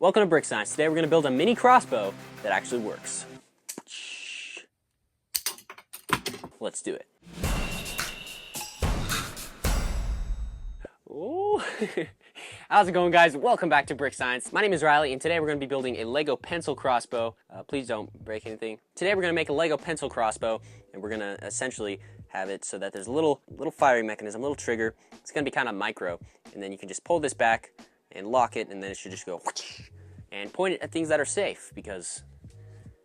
Welcome to Brick Science. Today we're going to build a mini crossbow that actually works. Let's do it. Ooh. How's it going, guys? Welcome back to Brick Science. My name is Riley, and today we're going to be building a Lego pencil crossbow. Please don't break anything. Today we're going to make a Lego pencil crossbow, and we're going to essentially have it so that there's a little firing mechanism, a little trigger. It's going to be kind of micro, and then you can just pull this back and lock it, and then it should just go and point it at things that are safe, because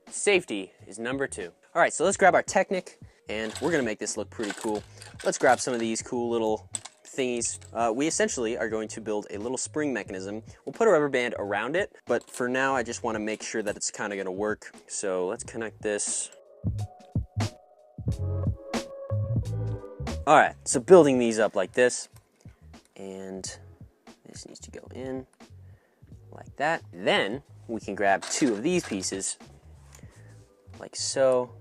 safety is number 2. All right, so let's grab our Technic, and we're going to make this look pretty cool. Let's grab some of these cool little thingies. We essentially are going to build a little spring mechanism. We'll put a rubber band around it, but for now I just want to make sure that it's kind of going to work. So let's connect this. All right, so building these up like this, and this needs to go in like that. Then we can grab 2 of these pieces like so,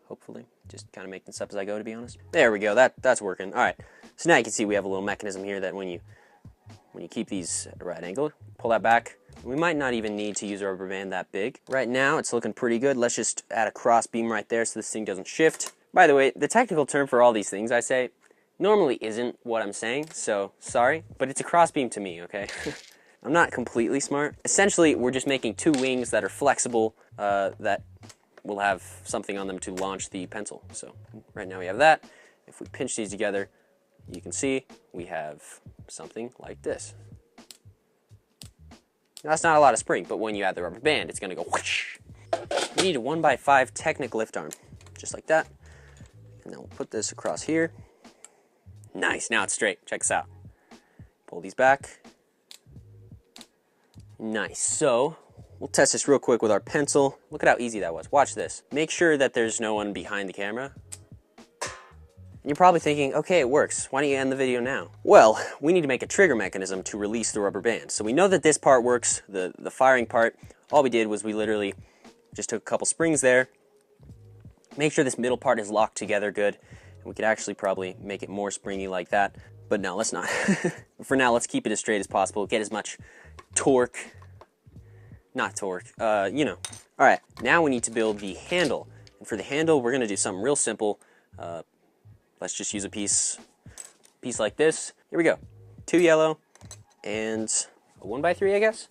hopefully. Just kind of making this up as I go, to be honest. There we go, that's working. All right, so now you can see we have a little mechanism here that when you keep these at a right angle, pull that back. We might not even need to use a rubber band that big. Right now, it's looking pretty good. Let's just add a cross beam right there so this thing doesn't shift. By the way, the technical term for all these things I say normally isn't what I'm saying, so sorry, but it's a cross beam to me, okay? I'm not completely smart. Essentially, we're just making 2 wings that are flexible, that will have something on them to launch the pencil. So right now we have that. If we pinch these together, you can see we have something like this. Now, that's not a lot of spring, but when you add the rubber band, it's gonna go whoosh. We need a 1x5 Technic lift arm, just like that. And then we'll put this across here. Nice, now it's straight. Check this out. Pull these back. Nice, so we'll test this real quick with our pencil. Look at how easy that was. Watch this. Make sure that there's no one behind the camera. And you're probably thinking, okay, it works. Why don't you end the video now? Well, we need to make a trigger mechanism to release the rubber band. So we know that this part works, the firing part. All we did was we literally just took a couple springs there. Make sure this middle part is locked together good. And we could actually probably make it more springy like that. But no, let's not. For now, let's keep it as straight as possible. Get as much torque. Not torque, you know. All right, now we need to build the handle. And for the handle, we're gonna do something real simple. Let's just use a piece like this. Here we go. 2 yellow and a 1x3, I guess.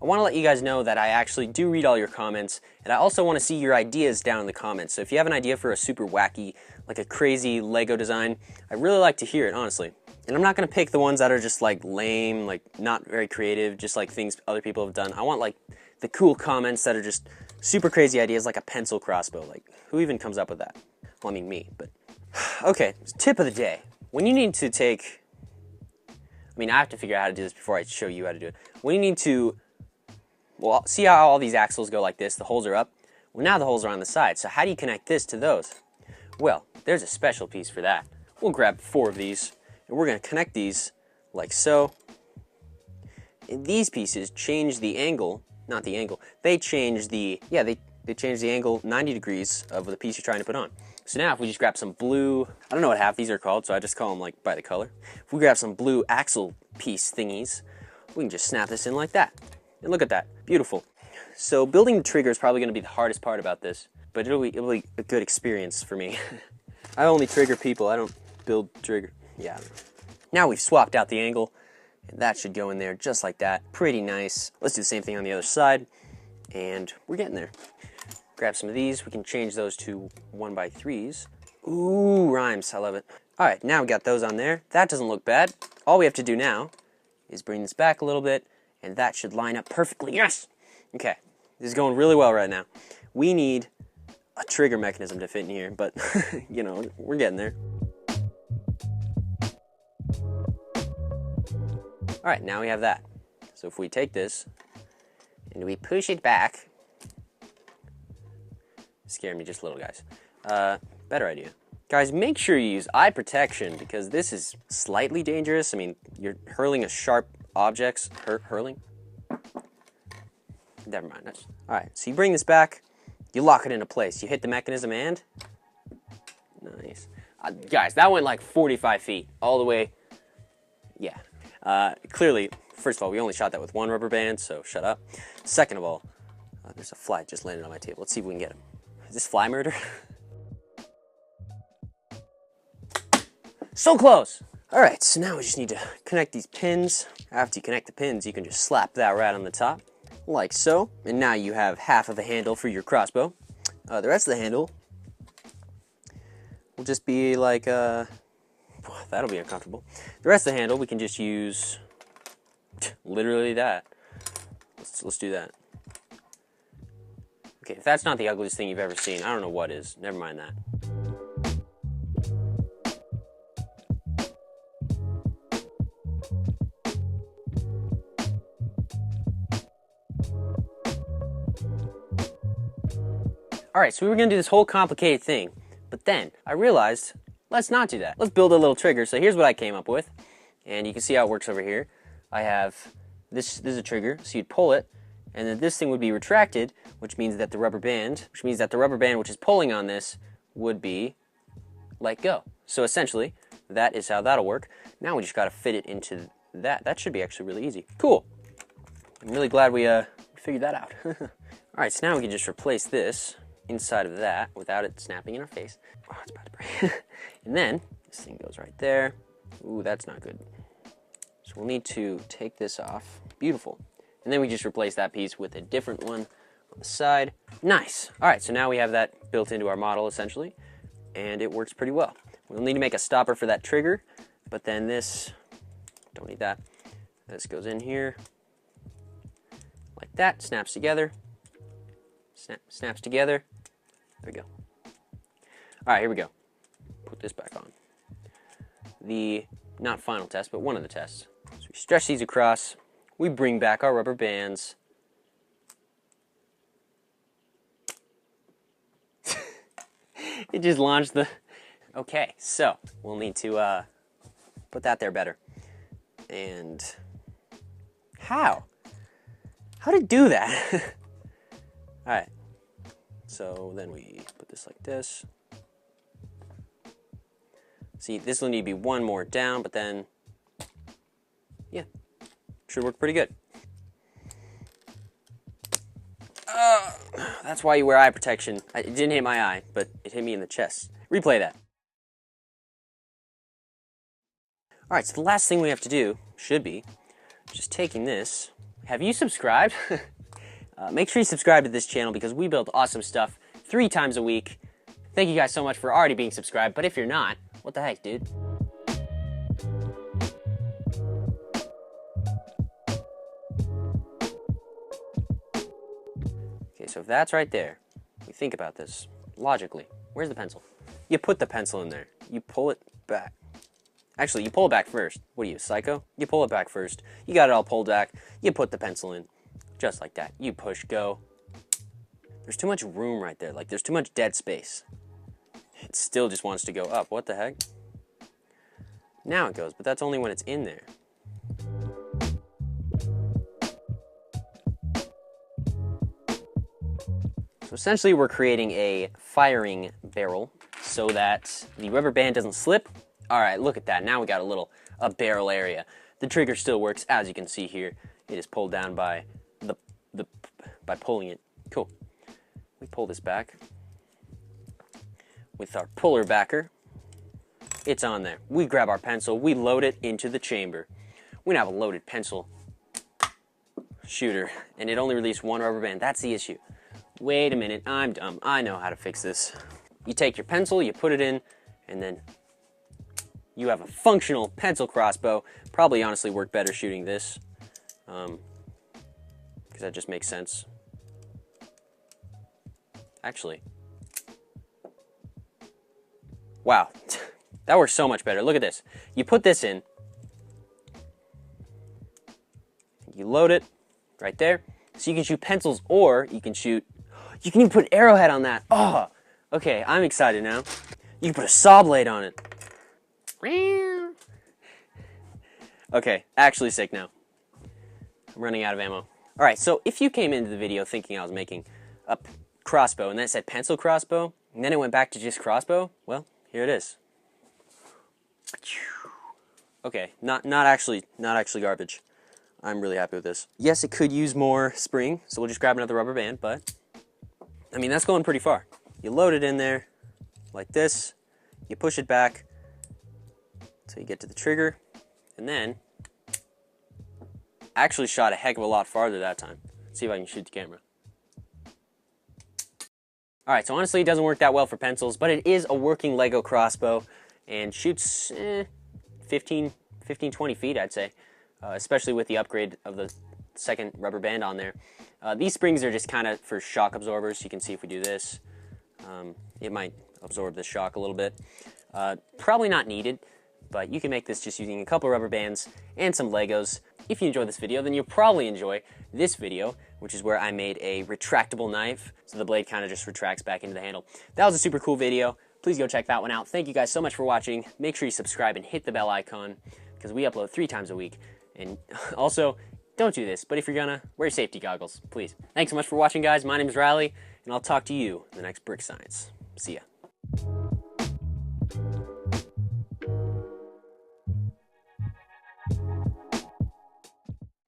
I wanna let you guys know that I actually do read all your comments, and I also wanna see your ideas down in the comments. So if you have an idea for a super wacky, like a crazy Lego design, I'd really like to hear it, honestly. And I'm not gonna pick the ones that are just like lame, like not very creative, just like things other people have done. I want like the cool comments that are just super crazy ideas, like a pencil crossbow. Like, who even comes up with that? Well, I mean me, but. Okay, tip of the day. When you need to take, I mean, I have to figure out how to do this before I show you how to do it. When you need to, well, see how all these axles go like this, the holes are up? Well, now the holes are on the side, so how do you connect this to those? Well, there's a special piece for that. We'll grab 4 of these, and we're gonna connect these like so. And these pieces change the angle, not the angle, they change the, yeah, they change the angle 90 degrees of the piece you're trying to put on. So now if we just grab some blue, I don't know what half these are called, so I just call them like by the color. If we grab some blue axle piece thingies, we can just snap this in like that. And look at that, beautiful. So building the trigger is probably gonna be the hardest part about this, but it'll be a good experience for me. I only trigger people, I don't build trigger. Yeah. Now we've swapped out the angle, and that should go in there just like that. Pretty nice. Let's do the same thing on the other side, and we're getting there. Grab some of these. We can change those to 1x3s. Ooh, rhymes. I love it. All right, now we got those on there. That doesn't look bad. All we have to do now is bring this back a little bit, and that should line up perfectly. Yes! Okay, this is going really well right now. We need a trigger mechanism to fit in here, but, you know, we're getting there. All right, now we have that. So if we take this and we push it back, scare me just a little, guys. Better idea. Guys, make sure you use eye protection because this is slightly dangerous. I mean, you're hurling a sharp objects. Hurling? Never mind. All right, so you bring this back, you lock it into place. You hit the mechanism and, nice. Guys, that went like 45 feet all the way. Yeah. Clearly, First of all, we only shot that with one rubber band, so shut up. Second of all, there's a fly just landed on my table. Let's see if we can get him. Is this fly murder? So close! Alright, so now we just need to connect these pins. After you connect the pins, you can just slap that right on the top, like so. And now you have half of a handle for your crossbow. The rest of the handle will just be like, that'll be uncomfortable. The rest of the handle, we can just use literally that. Let's do that. Okay, if that's not the ugliest thing you've ever seen, I don't know what is. Never mind that. Alright, so we were going to do this whole complicated thing, but then I realized, let's not do that. Let's build a little trigger. So here's what I came up with, and you can see how it works over here. I have, this is a trigger, so you'd pull it, and then this thing would be retracted, which means that the rubber band, which is pulling on this, would be let go. So essentially, that is how that'll work. Now we just got to fit it into that. That should be actually really easy. Cool. I'm really glad we figured that out. Alright, so now we can just replace this inside of that without it snapping in our face. Oh, it's about to break. And then this thing goes right there. Ooh, that's not good. So we'll need to take this off. Beautiful. And then we just replace that piece with a different one on the side. Nice. All right, so now we have that built into our model essentially, and it works pretty well. We'll need to make a stopper for that trigger, but then this, don't need that. This goes in here like that, snaps together. Snaps together. There we go. All right, here we go. Put this back on. The, not final test, but one of the tests. So we stretch these across. We bring back our rubber bands. It just launched the... Okay, so we'll need to put that there better. And how? How to do that? All right, so then we put this like this. See, this will need to be one more down, but then, yeah, should work pretty good. That's why you wear eye protection. It didn't hit my eye, but it hit me in the chest. Replay that. All right, so the last thing we have to do should be just taking this. Have you subscribed? Make sure you subscribe to this channel because we build awesome stuff 3 times a week. Thank you guys so much for already being subscribed, but if you're not, what the heck, dude? Okay, so if that's right there, we think about this logically. Where's the pencil? You put the pencil in there. You pull it back. Actually, you pull it back first. What are you, psycho? You pull it back first. You got it all pulled back. You put the pencil in. Just like that. You push go. There's too much room right there. Like, there's too much dead space. It still just wants to go up. What the heck? Now it goes, but that's only when it's in there. So essentially we're creating a firing barrel so that the rubber band doesn't slip. All right, look at that. Now we got a barrel area. The trigger still works, as you can see here. It is pulled down by by pulling it. Cool. We pull this back with our puller backer. It's on there. We grab our pencil, we load it into the chamber. We now have a loaded pencil shooter, and it only released one rubber band. That's the issue. Wait a minute, I'm dumb. I know how to fix this. You take your pencil, you put it in, and then you have a functional pencil crossbow. Probably honestly work better shooting this, because that just makes sense. Actually, wow, that works so much better. Look at this. You put this in, you load it right there, so you can shoot pencils, or you can even put an arrowhead on that. Oh, okay, I'm excited now. You can put a saw blade on it. Okay, actually sick now. I'm running out of ammo. All right, so if you came into the video thinking I was making a crossbow and then it said pencil crossbow, and then it went back to just crossbow, well, here it is. Okay, not actually garbage. I'm really happy with this. Yes, it could use more spring, so we'll just grab another rubber band, but I mean, that's going pretty far. You load it in there like this, you push it back until you get to the trigger, and then I actually shot a heck of a lot farther that time. Let's see if I can shoot the camera. Alright, so honestly it doesn't work that well for pencils, but it is a working Lego crossbow and shoots 15, 20 feet, I'd say, especially with the upgrade of the second rubber band on there. These springs are just kind of for shock absorbers. You can see if we do this, it might absorb the shock a little bit. Probably not needed, but you can make this just using a couple rubber bands and some Legos. If you enjoyed this video, then you'll probably enjoy this video, which is where I made a retractable knife, so the blade kind of just retracts back into the handle. That was a super cool video. Please go check that one out. Thank you guys so much for watching. Make sure you subscribe and hit the bell icon, because we upload 3 times a week. And also, don't do this, but if you're gonna, wear safety goggles, please. Thanks so much for watching, guys. My name is Riley, and I'll talk to you in the next Brick Science. See ya.